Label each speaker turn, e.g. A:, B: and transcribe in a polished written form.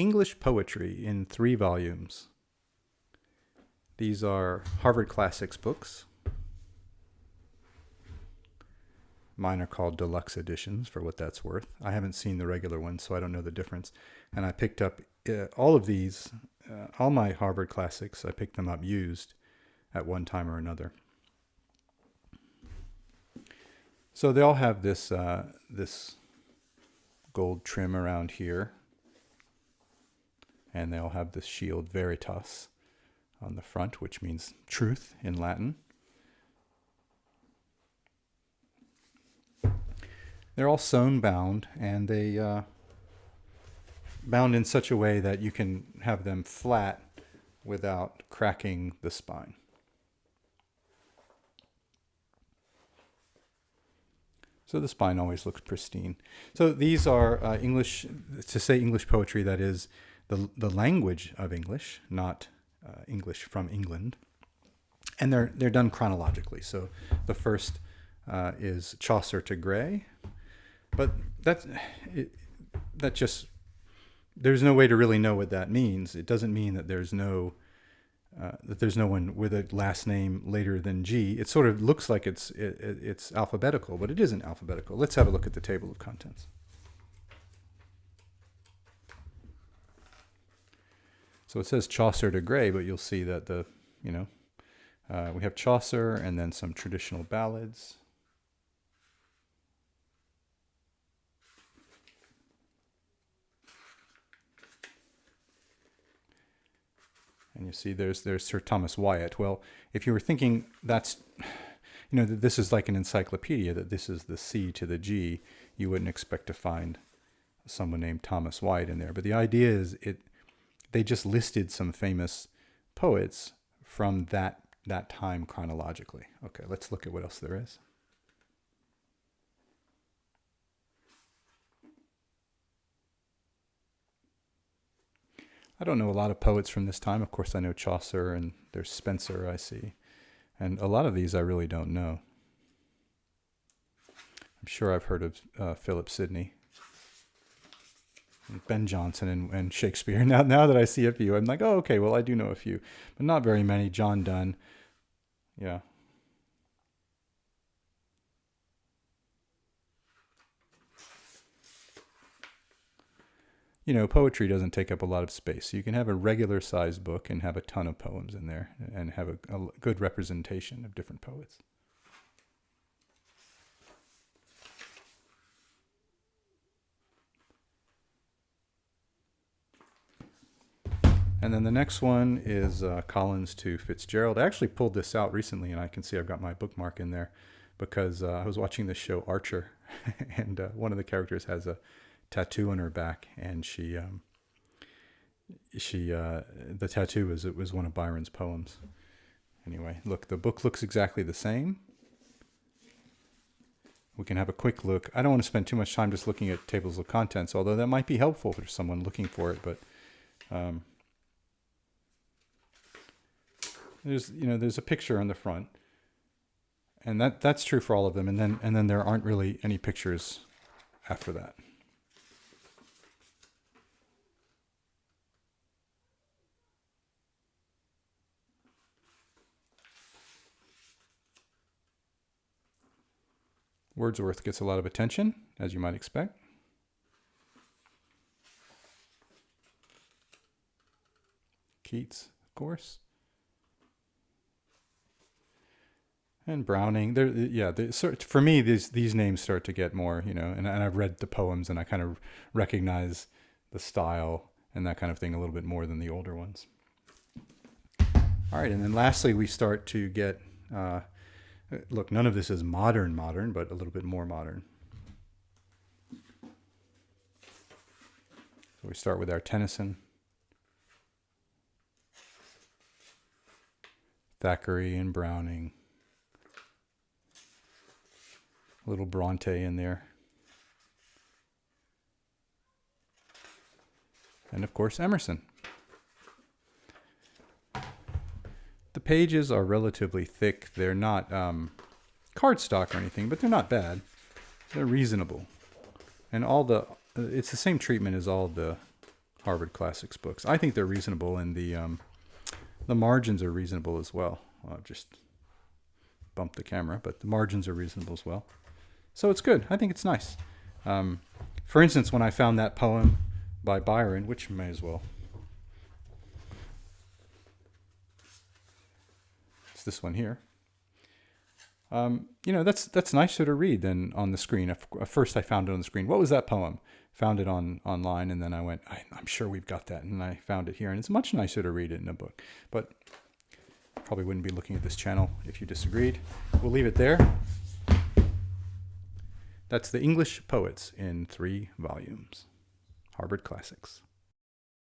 A: English Poetry in 3 volumes. These are Harvard Classics books. Mine are called deluxe editions, for what that's worth. I haven't seen the regular ones, so I don't know the difference. And I picked up all of these, all my Harvard Classics, I picked them up used at one time or another. So they all have this this gold trim around here. And they all have this shield veritas on the front, which means truth in Latin. They're all sewn bound, and they bound in such a way that you can have them flat without cracking the spine. So the spine always looks pristine. So these are English, to say English poetry, that is the language of English, not English from England. And they're done chronologically. So the first is Chaucer to Gray. But that just, there's no way to really know what that means. It doesn't mean that there's no one with a last name later than G. It sort of looks like it's alphabetical, but it isn't alphabetical. Let's have a look at the table of contents. So it says Chaucer to Gray, but you'll see that we have Chaucer and then some traditional ballads. And you see there's Sir Thomas Wyatt. Well, if you were thinking that this is like an encyclopedia, that this is the C to the G, you wouldn't expect to find someone named Thomas Wyatt in there. But the idea is they just listed some famous poets from that time chronologically. Okay, let's look at what else there is. I don't know a lot of poets from this time. Of course, I know Chaucer, and there's Spenser, I see. And a lot of these I really don't know. I'm sure I've heard of Philip Sidney, and Ben Jonson, and Shakespeare. Now that I see a few, I'm like, oh, okay, well, I do know a few. But not very many. John Donne. Yeah. Poetry doesn't take up a lot of space. You can have a regular sized book and have a ton of poems in there and have a good representation of different poets. And then the next one is Collins to Fitzgerald. I actually pulled this out recently, and I can see I've got my bookmark in there because I was watching this show Archer, and one of the characters has a tattoo on her back, and the tattoo was one of Byron's poems. Anyway, look, the book looks exactly the same. We can have a quick look. I don't want to spend too much time just looking at tables of contents, although that might be helpful for someone looking for it. But there's a picture on the front, and that's true for all of them. And then there aren't really any pictures after that. Wordsworth gets a lot of attention, as you might expect. Keats, of course. And Browning. For me, these names start to get more, and I've read the poems, and I kind of recognize the style and that kind of thing a little bit more than the older ones. All right, and then lastly, we start to get... look, none of this is modern, but a little bit more modern. So we start with our Tennyson, Thackeray and Browning, a little Bronte in there, and of course Emerson. The pages are relatively thick. They're not cardstock or anything, but they're not bad. They're reasonable. And it's the same treatment as all the Harvard Classics books. I think they're reasonable, and the margins are reasonable as well. I'll just bump the camera, but the margins are reasonable as well. So it's good. I think it's nice. For instance, when I found that poem by Byron, which may as well. It's this one here. That's nicer to read than on the screen. At first I found it on the screen. What was that poem? Found it online, and then I went, I'm sure we've got that, and I found it here, and it's much nicer to read it in a book. But probably wouldn't be looking at this channel if you disagreed. We'll leave it there. That's the English Poets in 3 volumes. Harvard Classics.